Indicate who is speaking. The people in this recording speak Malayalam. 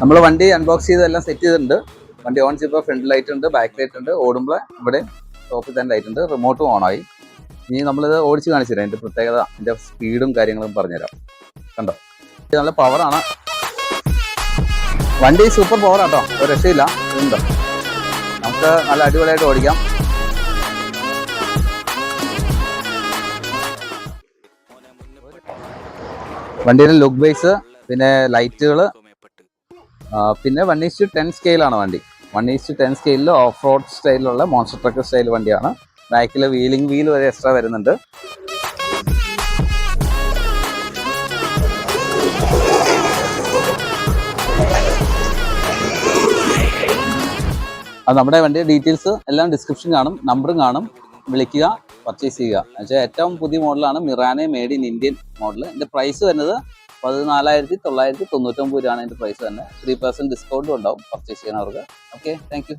Speaker 1: നമ്മൾ വണ്ടി അൺബോക്സ് ചെയ്തെല്ലാം സെറ്റ് ചെയ്തിട്ടുണ്ട്. വണ്ടി ഓൺ ചെയ്യുമ്പോൾ ഫ്രണ്ട് ലൈറ്റ് ഉണ്ട്, ബാക്ക് ലൈറ്റ് ഉണ്ട്, ഓടുമ്പോൾ ഇവിടെ ടോപ്പിൽ തന്നെ ലൈറ്റ് ഉണ്ട്, റിമോട്ടും ഓണായി. ഇനി നമ്മളിത് ഓടിച്ച് കാണിച്ചു തരാം, അതിൻ്റെ പ്രത്യേകത, അതിൻ്റെ സ്പീഡും കാര്യങ്ങളും പറഞ്ഞുതരാം. കണ്ടോ, ഇത് നല്ല പവറാണ് വണ്ടി, സൂപ്പർ പവറാട്ടോ, ഒരു രക്ഷയില്ല. ഇതുണ്ടോ, നമുക്ക് നല്ല അടിപൊളിയായിട്ട് ഓടിക്കാം. വണ്ടിയുടെ ലുക്ക് ബേസ്, പിന്നെ ലൈറ്റുകൾ, പിന്നെ 1:10 സ്കെയിലാണ് വണ്ടി. 1:10 സ്കെയിലിൽ ഓഫ് റോഡ് സ്റ്റൈലിലുള്ള മോൺസ്റ്റർ ട്രക്ക് സ്റ്റൈൽ വണ്ടിയാണ്. ബാക്കിൽ വീലിംഗ് വീൽ വരെ എക്സ്ട്രാ വരുന്നുണ്ട്. അത് നമ്മുടെ വണ്ടിയുടെ ഡീറ്റെയിൽസ് എല്ലാം ഡിസ്ക്രിപ്ഷൻ കാണും, നമ്പറും കാണും. വിളിക്കുക, പർച്ചേസ് ചെയ്യുക. എന്നുവെച്ചാൽ ഏറ്റവും പുതിയ മോഡലാണ് മിറാനെ മെയ്ഡ് ഇൻ ഇന്ത്യൻ മോഡൽ. ഇതിൻ്റെ പ്രൈസ് വരുന്നത് 14,999 രൂപയാണ്. ഇതിൻ്റെ പ്രൈസ് തന്നെ. 3% ഡിസ്കൗണ്ടും ഉണ്ടാവും പർച്ചേസ് ചെയ്യുന്നവർക്ക്. Okay, thank you.